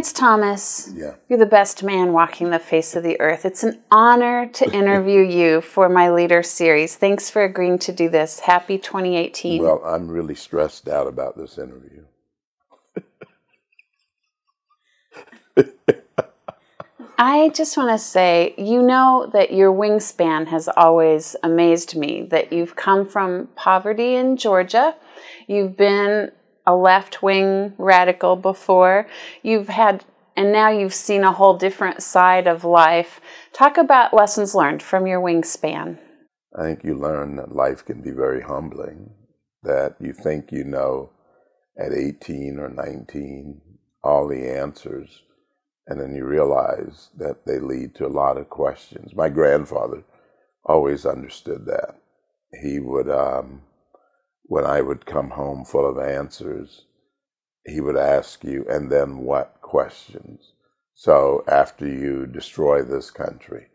Clarence Thomas, Yeah. you're the best man walking the face of the earth. It's an honor to interview you for my Leader series. Thanks for agreeing to do this. Happy 2018. Well, I'm really stressed out about this interview. I just want to say, you know that your wingspan has always amazed me, that you've come from poverty in Georgia. You've been a left-wing radical before. And now you've seen a whole different side of life. Talk about lessons learned from your wingspan. I think you learn that life can be very humbling, that you think you know at 18 or 19 all the answers, and then you realize that they lead to a lot of questions. My grandfather always understood that. He would, when I would come home full of answers, he would ask you, and then what questions? So after you destroy this country,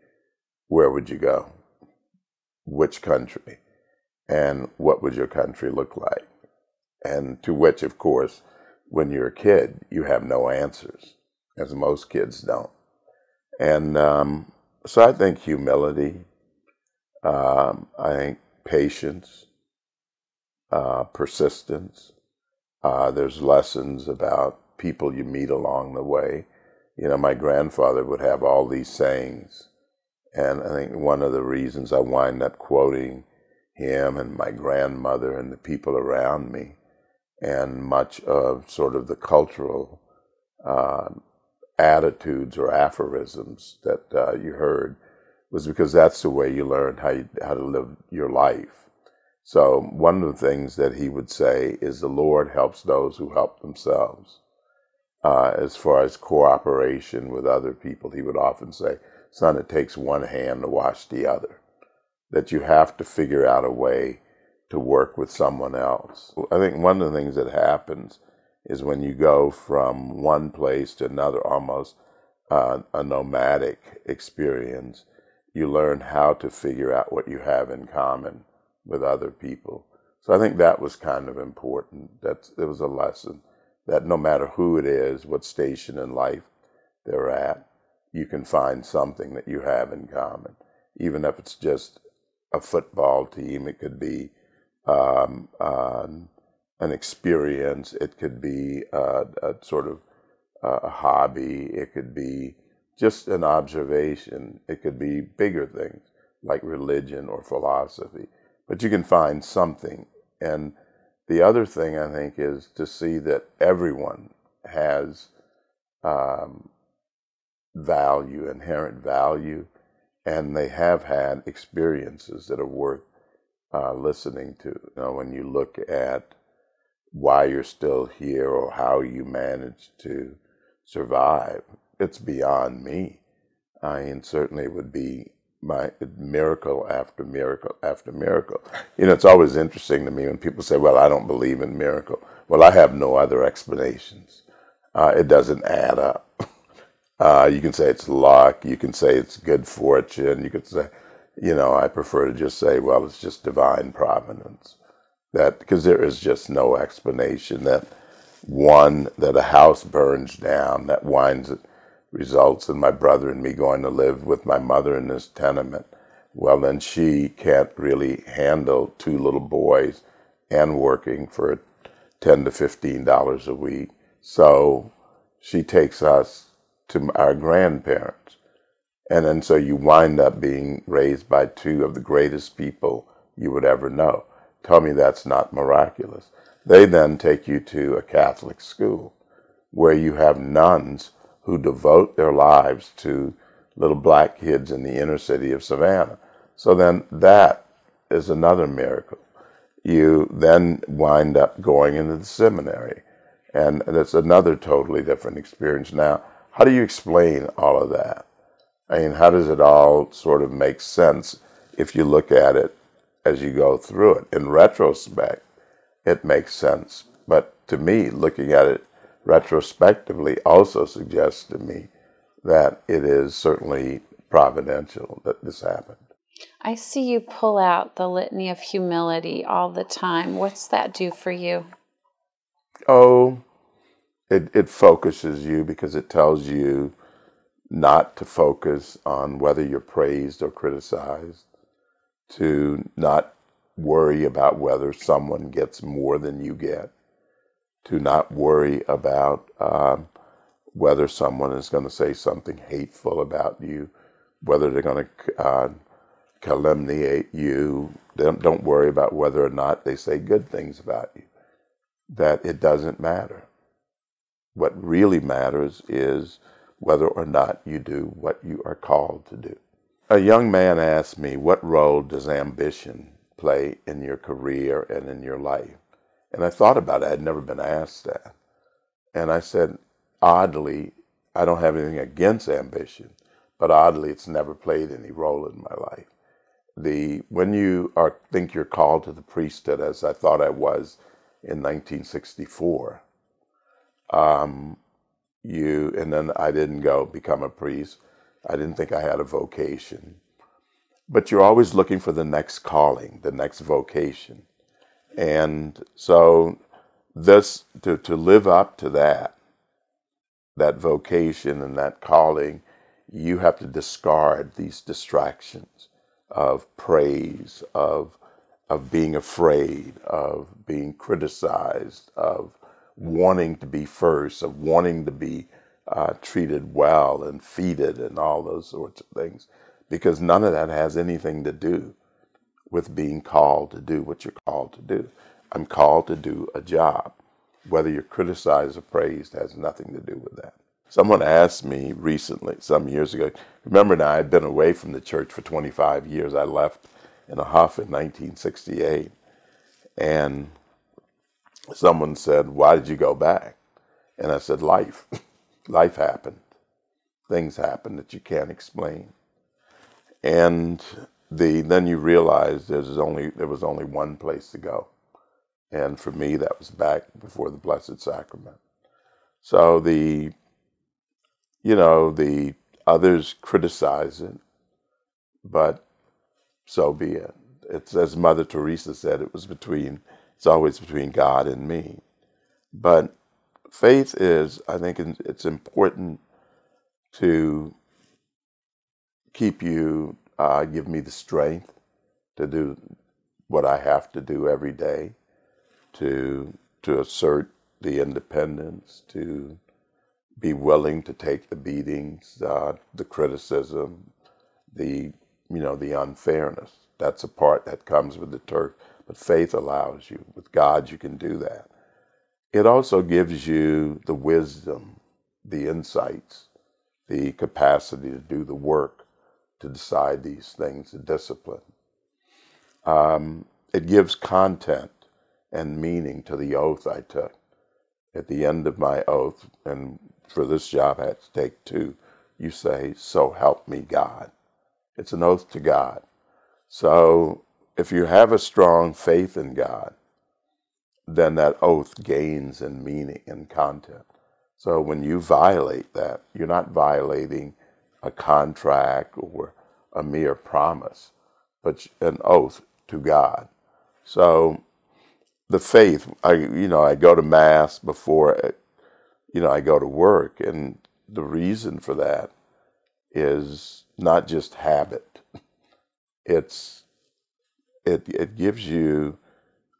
where would you go? Which country? And what would your country look like? And to which, of course, when you're a kid, you have no answers, as most kids don't. And so I think humility, I think patience, persistence. There's lessons about people you meet along the way. You know, my grandfather would have all these sayings, and I think one of the reasons I wind up quoting him and my grandmother and the people around me, and much of sort of the cultural attitudes or aphorisms that you heard, was because that's the way you learned how to live your life. So one of the things that he would say is the Lord helps those who help themselves. As far as cooperation with other people, he would often say, son, it takes one hand to wash the other. That you have to figure out a way to work with someone else. I think one of the things that happens is when you go from one place to another, almost a nomadic experience, you learn how to figure out what you have in common with other people. So I think that was kind of important. It was a lesson that no matter who it is, what station in life they're at, you can find something that you have in common. Even if it's just a football team, it could be an experience, it could be a sort of a hobby, it could be just an observation, it could be bigger things like religion or philosophy. But you can find something. And the other thing, I think, is to see that everyone has value, inherent value, and they have had experiences that are worth listening to. You know, when you look at why you're still here or how you managed to survive, it's beyond me. I mean, certainly it would be my miracle after miracle after miracle. You know, it's always interesting to me when people say, well, I don't believe in miracle. Well, I have no other explanations. It doesn't add up. You can say it's luck. You can say it's good fortune. You could say, you know, I prefer to just say, well, it's just divine providence. That because there is just no explanation that a house burns down, that results in my brother and me going to live with my mother in this tenement. Well, then she can't really handle two little boys and working for $10 to $15 a week. So she takes us to our grandparents. And then so you wind up being raised by two of the greatest people you would ever know. Tell me that's not miraculous. They then take you to a Catholic school where you have nuns who devote their lives to little black kids in the inner city of Savannah. So then that is another miracle. You then wind up going into the seminary, and that's another totally different experience. Now, how do you explain all of that? I mean, how does it all sort of make sense if you look at it as you go through it? In retrospect, it makes sense. But to me, looking at it retrospectively also suggests to me that it is certainly providential that this happened. I see you pull out the litany of humility all the time. What's that do for you? Oh, it focuses you because it tells you not to focus on whether you're praised or criticized, to not worry about whether someone gets more than you get, to not worry about whether someone is going to say something hateful about you, whether they're going to calumniate you. Don't worry about whether or not they say good things about you. That it doesn't matter. What really matters is whether or not you do what you are called to do. A young man asked me, what role does ambition play in your career and in your life? And I thought about it. I'd never been asked that. And I said, oddly, I don't have anything against ambition, but oddly, it's never played any role in my life. When you think you're called to the priesthood, as I thought I was in 1964, and then I didn't go become a priest. I didn't think I had a vocation. But you're always looking for the next calling, the next vocation. And so this, to live up to that vocation and that calling, you have to discard these distractions of praise, of being afraid, of being criticized, of wanting to be first, of wanting to be treated well and feted and all those sorts of things, because none of that has anything to do with being called to do what you're called to do. I'm called to do a job. Whether you're criticized or praised has nothing to do with that. Someone asked me recently, some years ago, remember now, I'd been away from the church for 25 years. I left in a huff in 1968. And someone said, why did you go back? And I said, life. Life happened. Things happen that you can't explain. And then you realize there was only one place to go. And for me, that was back before the Blessed Sacrament. So the others criticize it, but so be it. It's, as Mother Teresa said, it's always between God and me. But faith is, I think it's important to keep you, give me the strength to do what I have to do every day, to assert the independence, to be willing to take the beatings, the criticism, the unfairness. That's a part that comes with the Turk. But faith allows you. With God, you can do that. It also gives you the wisdom, the insights, the capacity to do the work, to decide these things, the discipline. It gives content and meaning to the oath I took. At the end of my oath, and for this job I had to take 2, you say, so help me God. It's an oath to God. So if you have a strong faith in God, then that oath gains in meaning and content. So when you violate that, you're not violating a contract or a mere promise, but an oath to God. So the faith, I go to Mass before, I go to work, and the reason for that is not just habit. It gives you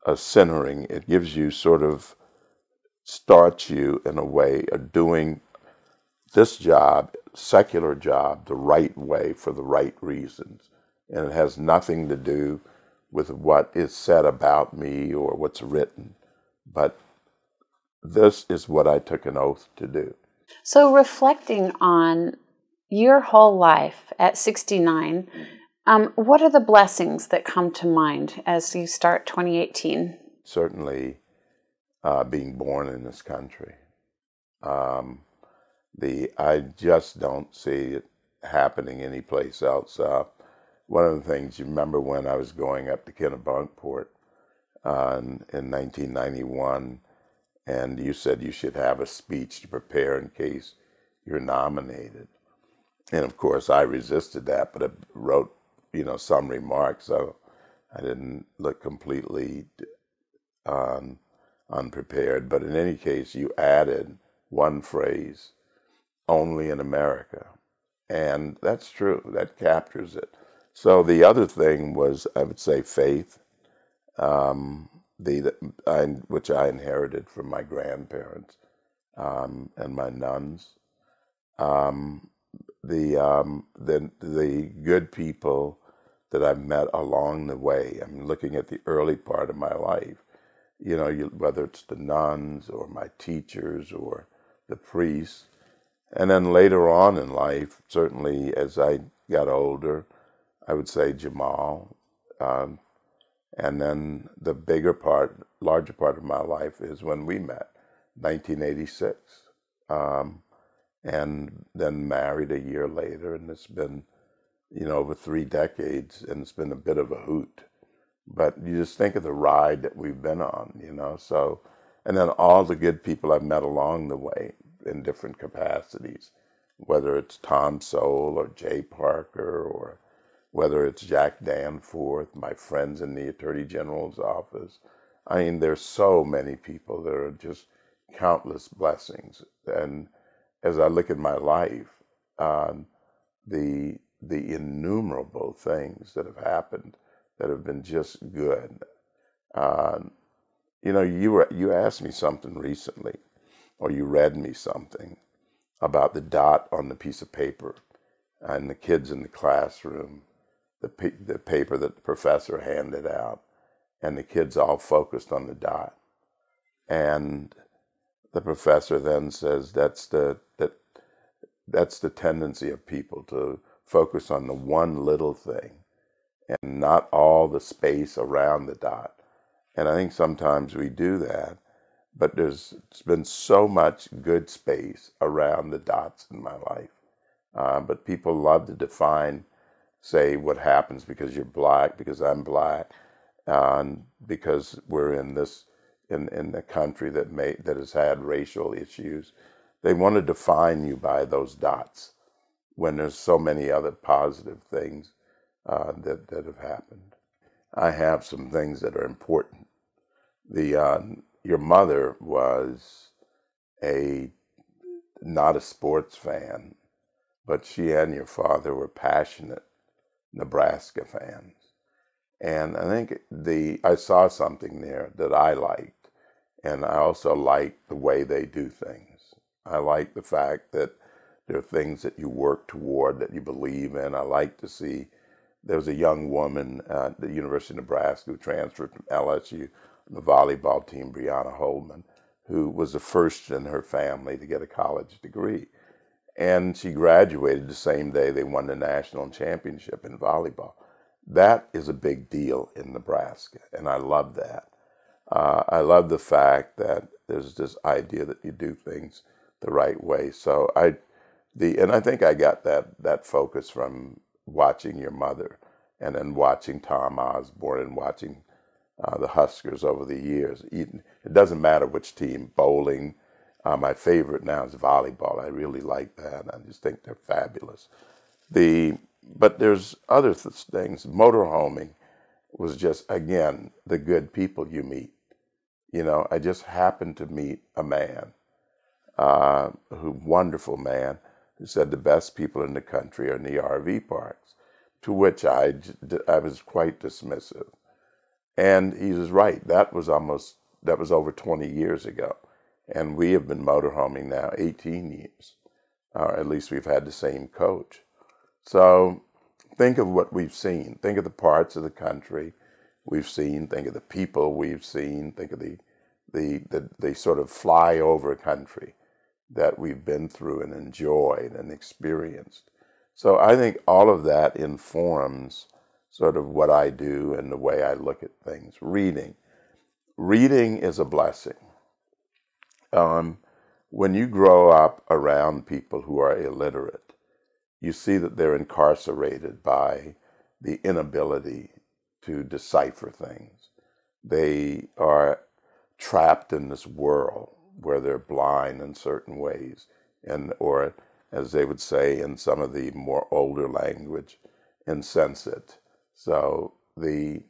a centering. It gives you starts you in a way of doing this job, secular job, the right way for the right reasons. And it has nothing to do with what is said about me or what's written. But this is what I took an oath to do. So reflecting on your whole life at 69, what are the blessings that come to mind as you start 2018? Certainly being born in this country. I just don't see it happening anyplace else. One of the things, you remember when I was going up to Kennebunkport in 1991, and you said you should have a speech to prepare in case you're nominated. And of course, I resisted that, but I wrote, some remarks, so I didn't look completely unprepared. But in any case, you added one phrase, only in America. And that's true. That captures it. So the other thing was, I would say, faith, which I inherited from my grandparents and my nuns. The good people that I've met along the way. I'm looking at the early part of my life. Whether it's the nuns or my teachers or the priests. And then later on in life, certainly as I got older, I would say Jamal. And then the larger part of my life is when we met, 1986. And then married a year later, and it's been, over 3 decades, and it's been a bit of a hoot. But you just think of the ride that we've been on, so, and then all the good people I've met along the way in different capacities, whether it's Tom Sowell or Jay Parker, or whether it's Jack Danforth, my friends in the Attorney General's office. I mean, there's so many people. There are just countless blessings. And as I look at my life, the innumerable things that have happened that have been just good. You asked me something recently, or you read me something about the dot on the piece of paper and the kids in the classroom, the paper that the professor handed out, and the kids all focused on the dot. And the professor then says that's the tendency of people to focus on the one little thing and not all the space around the dot. And I think sometimes we do that, but there's been so much good space around the dots in my life. But people love to define, say, what happens because you're black, because I'm black, because we're in a country that has had racial issues. They want to define you by those dots when there's so many other positive things that have happened. I have some things that are important. Your mother was not a sports fan, but she and your father were passionate Nebraska fans. And I think I saw something there that I liked. And I also like the way they do things. I like the fact that there are things that you work toward, that you believe in. I like to see, there was a young woman at the University of Nebraska who transferred from LSU, the volleyball team, Brianna Holman, who was the first in her family to get a college degree. And she graduated the same day they won the national championship in volleyball. That is a big deal in Nebraska, and I love that. I love the fact that there's this idea that you do things the right way. So I think I got that focus from watching your mother, and then watching Tom Osborne and watching the Huskers over the years. It doesn't matter which team, bowling. My favorite now is volleyball. I really like that. I just think they're fabulous. But there's other things. Motorhoming was just, again, the good people you meet. I just happened to meet a man, wonderful man, who said the best people in the country are in the RV parks, to which I was quite dismissive. And he was right. That was over 20 years ago. And we have been motorhoming now 18 years. At least we've had the same coach. So think of what we've seen. Think of the parts of the country we've seen. Think of the people we've seen. Think of the sort of flyover country that we've been through and enjoyed and experienced. So I think all of that informs sort of what I do and the way I look at things. Reading is a blessing. When you grow up around people who are illiterate, you see that they're incarcerated by the inability to decipher things. They are trapped in this world where they're blind in certain ways, or as they would say in some of the more older language, insensate. So I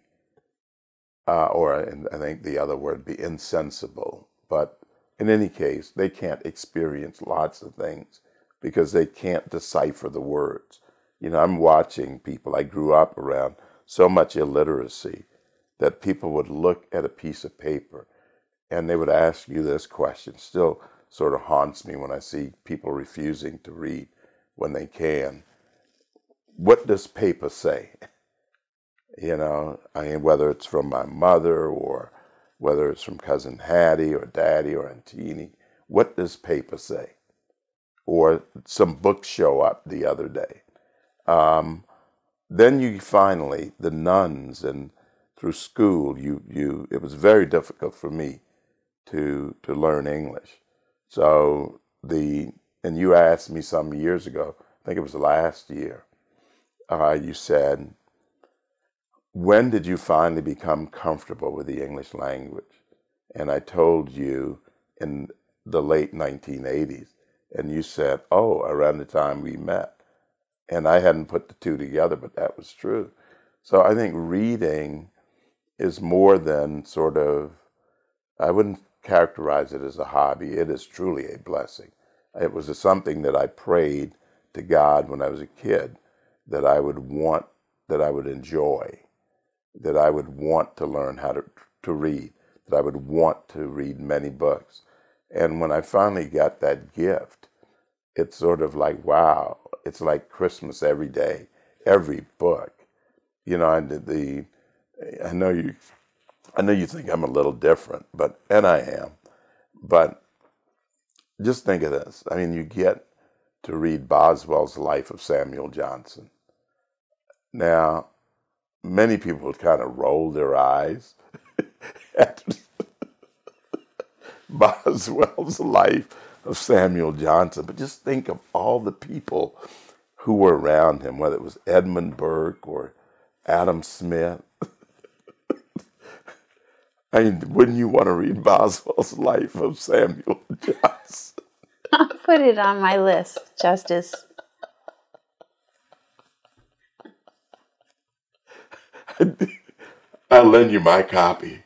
think the other word would be insensible. But in any case, they can't experience lots of things because they can't decipher the words. You know, I'm watching people. I grew up around so much illiteracy that people would look at a piece of paper and they would ask you this question. Still sort of haunts me when I see people refusing to read when they can. What does paper say? You know, I mean, whether it's from my mother or whether it's from Cousin Hattie or Daddy or Antini, what does paper say? Or some books show up the other day. Then you finally, the nuns and through school, it was very difficult for me to learn English. So and you asked me some years ago, I think it was last year, you said, when did you finally become comfortable with the English language? And I told you in the late 1980s, and you said, oh, around the time we met. And I hadn't put the two together, but that was true. So I think reading is more than sort of, I wouldn't characterize it as a hobby. It is truly a blessing. It was something that I prayed to God when I was a kid, that I would want, that I would enjoy, that I would want to learn how to read, that I would want to read many books. And when I finally got that gift, it's sort of like, wow, it's like Christmas every day, every book. You know, I know you think I'm a little different, and I am, but just think of this. I mean, you get to read Boswell's Life of Samuel Johnson. Now, many people would kind of roll their eyes at Boswell's Life of Samuel Johnson, but just think of all the people who were around him, whether it was Edmund Burke or Adam Smith. I mean, wouldn't you want to read Boswell's Life of Samuel Johnson? I'll put it on my list, Justice. I'll lend you my copy.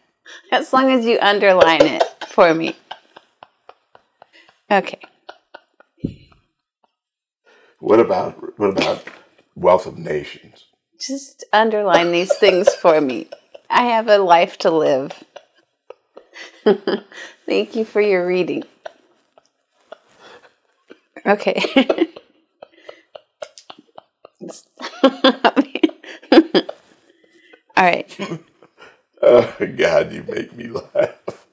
As long as you underline it for me. Okay. What about Wealth of Nations? Just underline these things for me. I have a life to live. Thank you for your reading. Okay. All right. Oh, God, you make me laugh.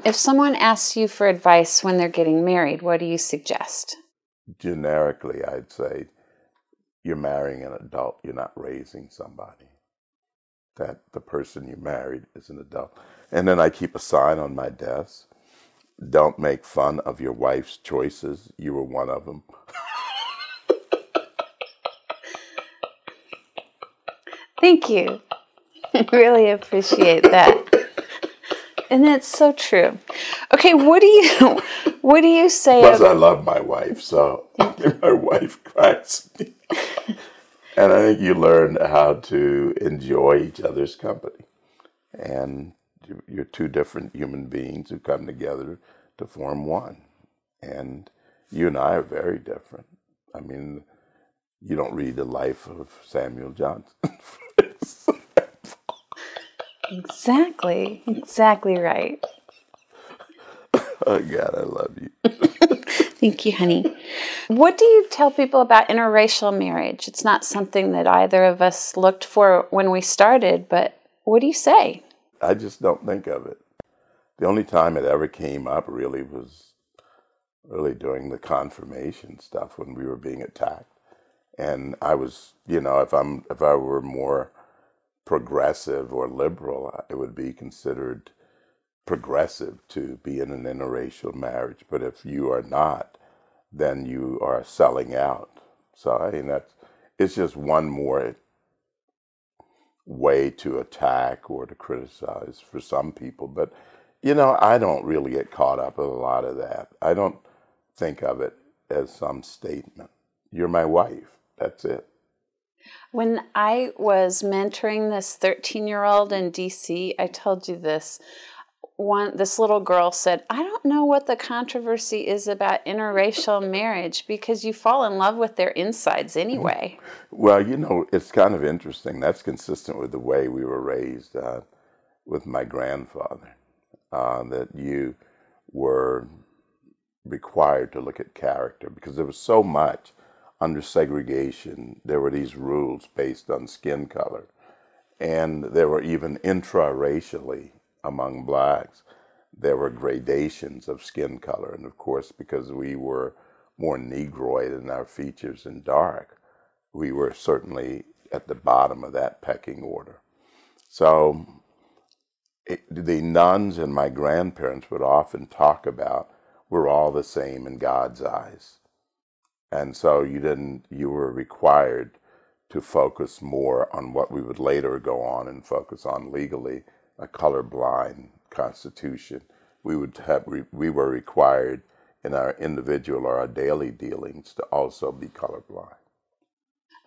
If someone asks you for advice when they're getting married, what do you suggest? Generically, I'd say you're marrying an adult. You're not raising somebody. That the person you married is an adult. And then I keep a sign on my desk. Don't make fun of your wife's choices. You were one of them. Thank you. I really appreciate that. And it's so true. Okay, what do you say? Plus, I love my wife, so my wife cracks me. And I think you learn how to enjoy each other's company. And you're two different human beings who come together to form one. And you and I are very different. I mean, you don't read the life of Samuel Johnson. Exactly right. Oh, God, I love you. Thank you, honey. What do you tell people about interracial marriage? It's not something that either of us looked for when we started, but what do you say? I just don't think of it. The only time it ever came up really was during the confirmation stuff when we were being attacked. And I was, you know, if I were more progressive or liberal, it would be considered progressive to be in an interracial marriage. But if you are not, then you are selling out. So I mean, it's just one more way to attack or to criticize for some people. But, you know, I don't really get caught up in a lot of that. I don't think of it as some statement. You're my wife. That's it. When I was mentoring this 13-year-old in D.C., I told you this. this little girl said, I don't know what the controversy is about interracial marriage because you fall in love with their insides anyway. Well, it's kind of interesting. That's consistent with the way we were raised with my grandfather, that you were required to look at character because there was so much under segregation. There were these rules based on skin color, and there were even intra-racially among blacks, there were gradations of skin color. And of course, because we were more Negroid in our features and dark, we were certainly at the bottom of that pecking order. So the nuns and my grandparents would often talk about, we're all the same in God's eyes. And so you were required to focus more on what we would later go on and focus on legally, a colorblind constitution. We were required in our individual or our daily dealings to also be colorblind.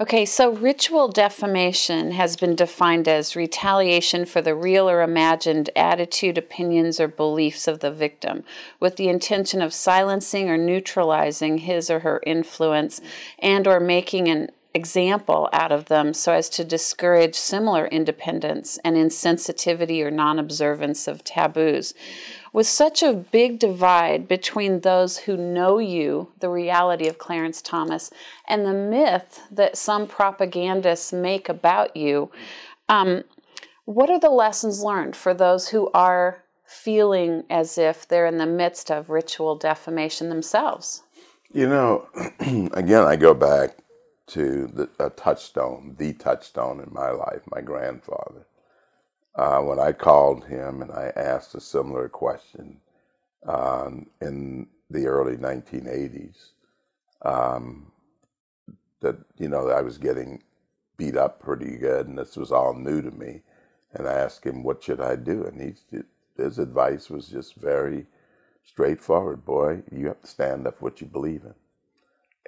Okay, so ritual defamation has been defined as retaliation for the real or imagined attitude, opinions, or beliefs of the victim, with the intention of silencing or neutralizing his or her influence and or making an example out of them so as to discourage similar independence and insensitivity or non-observance of taboos. With such a big divide between those who know you, the reality of Clarence Thomas, and the myth that some propagandists make about you, what are the lessons learned for those who are feeling as if they're in the midst of ritual defamation themselves? Again, I go back to the touchstone in my life, my grandfather. When I called him and I asked a similar question in the early 1980s, that I was getting beat up pretty good, and this was all new to me. And I asked him, what should I do? And his advice was just very straightforward. Boy, you have to stand up for what you believe in.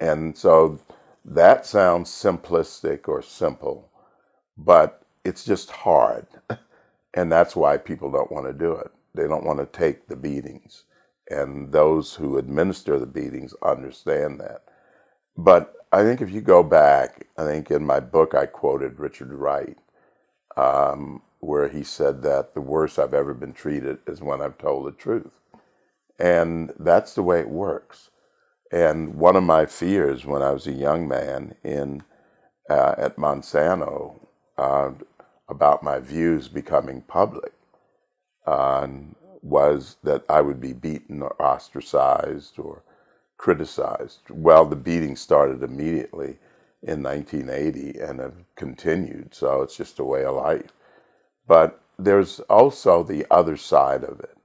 And so that sounds simplistic or simple, but it's just hard. And that's why people don't want to do it. They don't want to take the beatings. And those who administer the beatings understand that. But I think if you go back, I think in my book I quoted Richard Wright, where he said that the worst I've ever been treated is when I've told the truth. And that's the way it works. And one of my fears when I was a young man at Monsanto about my views becoming public was that I would be beaten or ostracized or criticized. Well, the beating started immediately in 1980 and have continued, so it's just a way of life. But there's also the other side of it,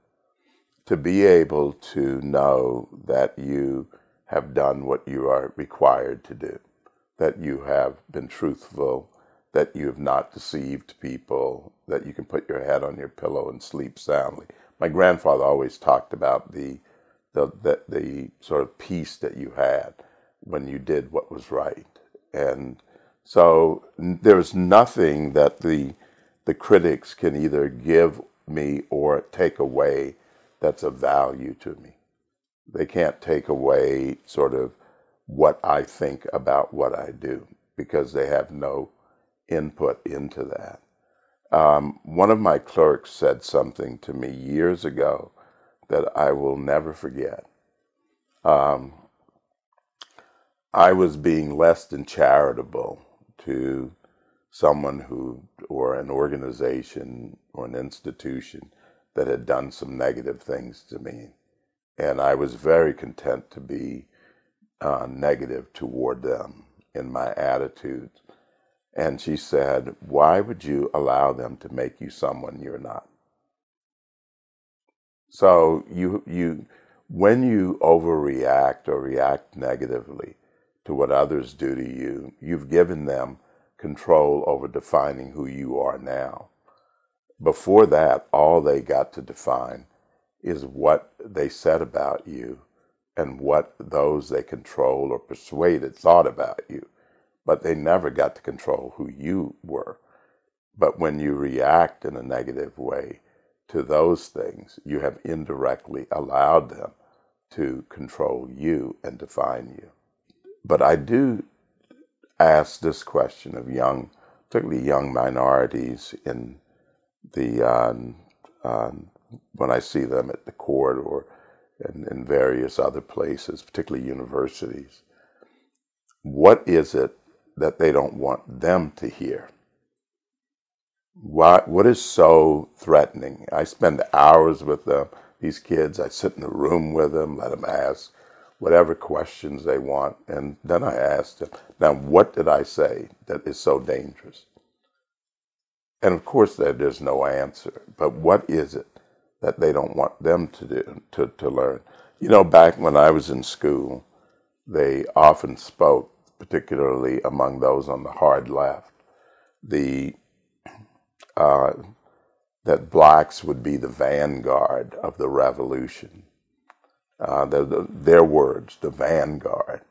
to be able to know that you have done what you are required to do, that you have been truthful, that you have not deceived people, that you can put your head on your pillow and sleep soundly. My grandfather always talked about the sort of peace that you had when you did what was right. And so there's nothing that the critics can either give me or take away that's of value to me. They can't take away sort of what I think about what I do because they have no input into that. One of my clerks said something to me years ago that I will never forget. I was being less than charitable to someone or an organization or an institution that had done some negative things to me. And I was very content to be negative toward them in my attitude. And she said, why would you allow them to make you someone you're not? So when you overreact or react negatively to what others do to you, you've given them control over defining who you are now. Before that, all they got to define is what they said about you and what those they control or persuaded thought about you. But they never got to control who you were. But when you react in a negative way, to those things, you have indirectly allowed them to control you and define you. But I do ask this question of young, particularly young minorities in the when I see them at the court or in various other places, particularly universities. What is it that they don't want them to hear? What is so threatening? I spend hours with them, these kids. I sit in the room with them, let them ask whatever questions they want, and then I ask them, now what did I say that is so dangerous? And of course there's no answer, but what is it that they don't want them to do, to learn? You know, back when I was in school, they often spoke, particularly among those on the hard left, that blacks would be the vanguard of the revolution. Their words, the vanguard.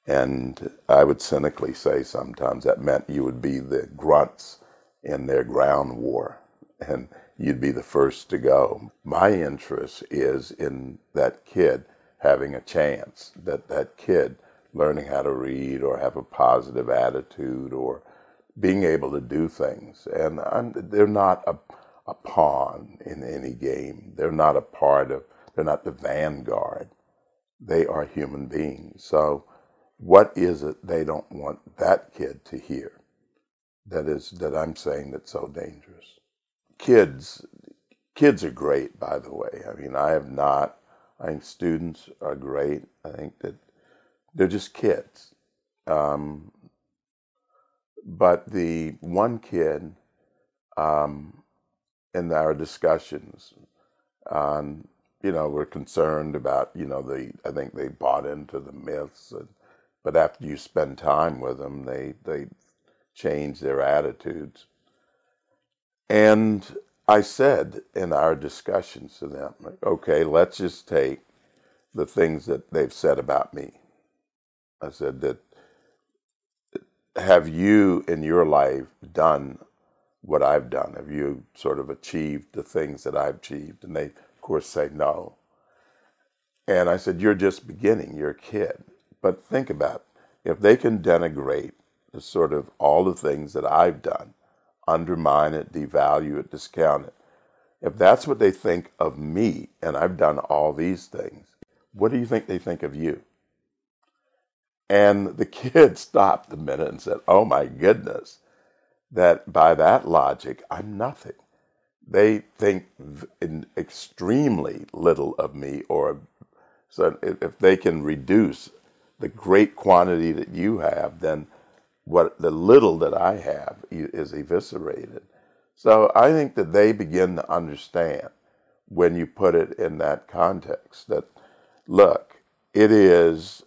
And I would cynically say sometimes that meant you would be the grunts in their ground war, and you'd be the first to go. My interest is in that kid having a chance, that kid learning how to read or have a positive attitude or being able to do things. And they're not a pawn in any game. They're not they're not the vanguard. They are human beings. So what is it they don't want that kid to hear that I'm saying that's so dangerous? Kids are great, by the way. I mean, I think students are great. I think that they're just kids. But the one kid in our discussions, we're concerned about, I think they bought into the myths, but after you spend time with them, they change their attitudes. And I said in our discussions to them, okay, let's just take the things that they've said about me. I said that, have you in your life done what I've done? Have you sort of achieved the things that I've achieved? And they, of course, say no. And I said, you're just beginning, you're a kid. But think about it. If they can denigrate the sort of all the things that I've done, undermine it, devalue it, discount it, if that's what they think of me, and I've done all these things, what do you think they think of you? And the kid stopped a minute and said, oh my goodness, that by that logic, I'm nothing. They think extremely little of me, or so if they can reduce the great quantity that you have, then what the little that I have is eviscerated. So I think that they begin to understand when you put it in that context that, look, it is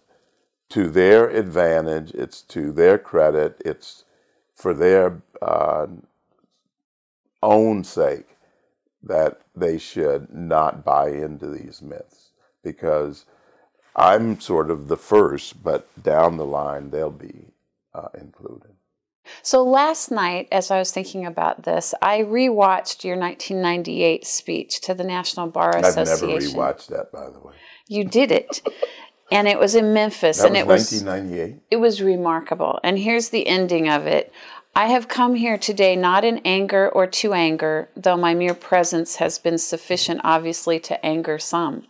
to their advantage, it's to their credit, it's for their own sake that they should not buy into these myths, because I'm sort of the first, but down the line they'll be included. So last night, as I was thinking about this, I rewatched your 1998 speech to the National Bar Association. I've never rewatched that, by the way. You did it. And it was in Memphis. That and was 1998? It was remarkable. And here's the ending of it. I have come here today not in anger or to anger, though my mere presence has been sufficient obviously to anger some.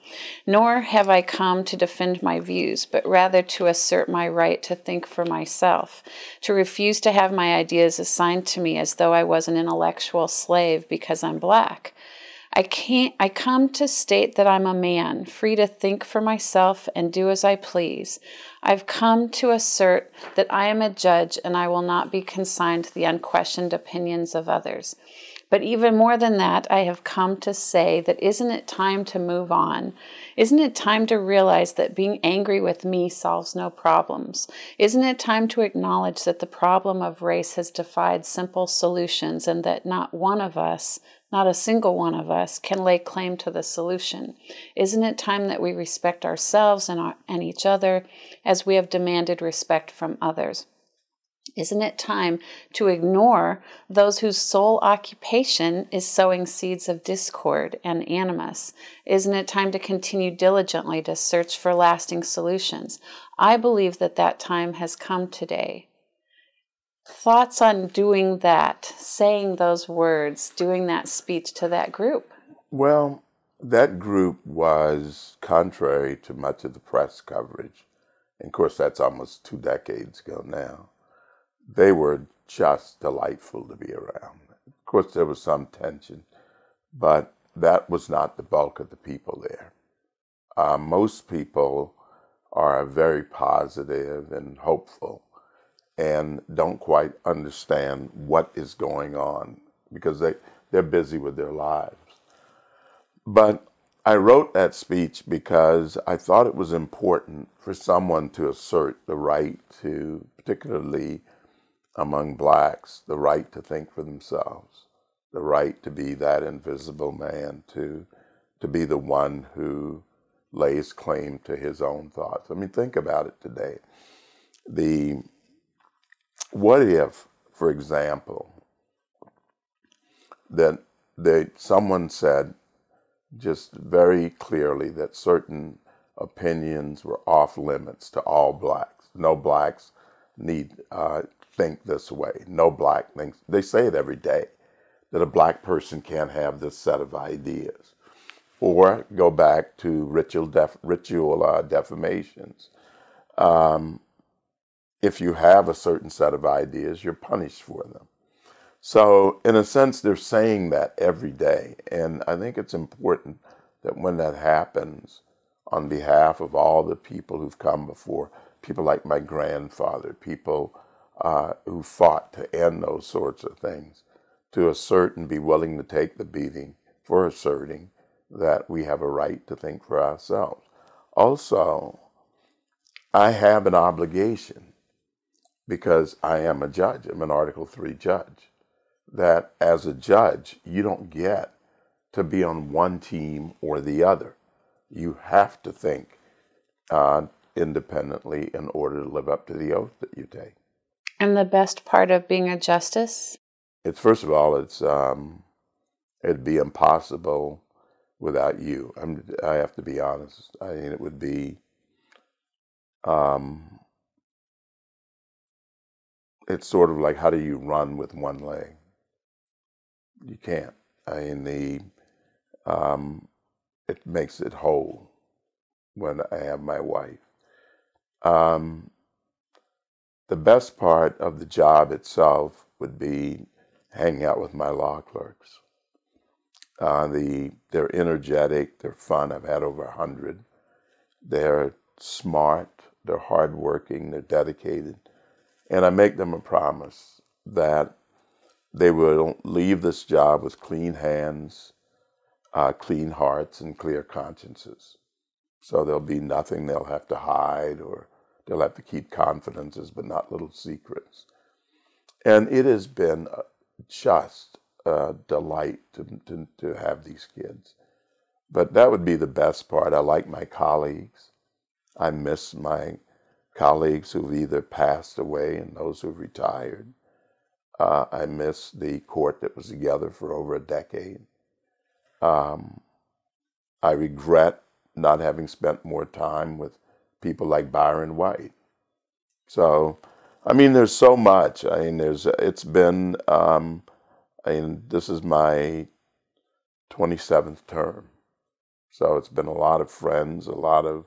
Nor have I come to defend my views, but rather to assert my right to think for myself, to refuse to have my ideas assigned to me as though I was an intellectual slave because I'm black. I come to state that I'm a man, free to think for myself and do as I please. I've come to assert that I am a judge and I will not be consigned to the unquestioned opinions of others. But even more than that, I have come to say that isn't it time to move on? Isn't it time to realize that being angry with me solves no problems? Isn't it time to acknowledge that the problem of race has defied simple solutions and that not one of us, not a single one of us, can lay claim to the solution? Isn't it time that we respect ourselves and each other as we have demanded respect from others? Isn't it time to ignore those whose sole occupation is sowing seeds of discord and animus? Isn't it time to continue diligently to search for lasting solutions? I believe that that time has come today. Thoughts on doing that, saying those words, doing that speech to that group? Well, that group was contrary to much of the press coverage. And of course, that's almost 2 decades ago now. They were just delightful to be around. Of course, there was some tension, but that was not the bulk of the people there. Most people are very positive and hopeful and don't quite understand what is going on because they're busy with their lives. But I wrote that speech because I thought it was important for someone to assert the right to, particularly among blacks, the right to think for themselves, the right to be that invisible man, to be the one who lays claim to his own thoughts. I mean, think about it today. What if, for example, that someone said just very clearly that certain opinions were off limits to all blacks. No blacks need think this way. No black thinks. They say it every day that a black person can't have this set of ideas. Or go back to ritual defamations. If you have a certain set of ideas, you're punished for them. So in a sense, they're saying that every day. And I think it's important that when that happens, on behalf of all the people who've come before, people like my grandfather, people who fought to end those sorts of things, to assert and be willing to take the beating for asserting that we have a right to think for ourselves. Also, I have an obligation, because I am a judge, I'm an Article III judge, that as a judge, you don't get to be on one team or the other. You have to think independently in order to live up to the oath that you take. And the best part of being a justice? It's, first of all, it'd be impossible without you. I have to be honest. I mean, it would be, it's sort of like, how do you run with one leg? You can't. I mean, it makes it whole when I have my wife. The best part of the job itself would be hanging out with my law clerks. They're energetic, they're fun. I've had over 100. They're smart, they're hardworking, they're dedicated. And I make them a promise that they will leave this job with clean hands, clean hearts, and clear consciences. So there'll be nothing they'll have to hide, or they'll have to keep confidences, but not little secrets. And it has been just a delight to have these kids. But that would be the best part. I like my colleagues. I miss my colleagues who've either passed away and those who've retired. I miss the court that was together for over a decade. I regret not having spent more time with people like Byron White. So, I mean, there's so much. I mean, it's been, this is my 27th term. So it's been a lot of friends, a lot of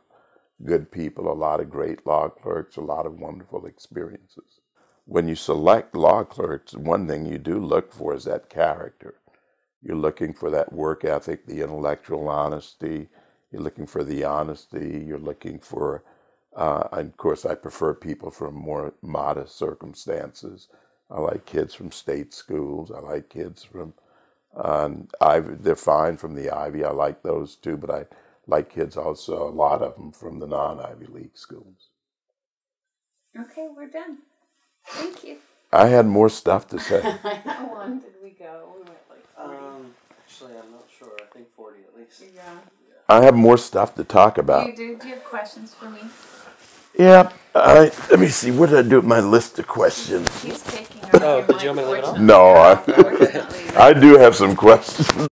good people, a lot of great law clerks, a lot of wonderful experiences. When you select law clerks, one thing you do look for is that character. You're looking for that work ethic, the intellectual honesty. You're looking for the honesty. You're looking for, of course, I prefer people from more modest circumstances. I like kids from state schools. I like kids from, they're fine from the Ivy. I like those too, but I like kids also, a lot of them from the non-Ivy League schools. Okay, we're done. Thank you. I had more stuff to say. How long did we go? We went like 40. Actually, I'm not sure. I think 40 at least. Yeah. I have more stuff to talk about. Do you have questions for me? Yeah. Let me see. What did I do with my list of questions? He's taking Oh, did you want me to leave it on? No, Unfortunately. I do have some questions.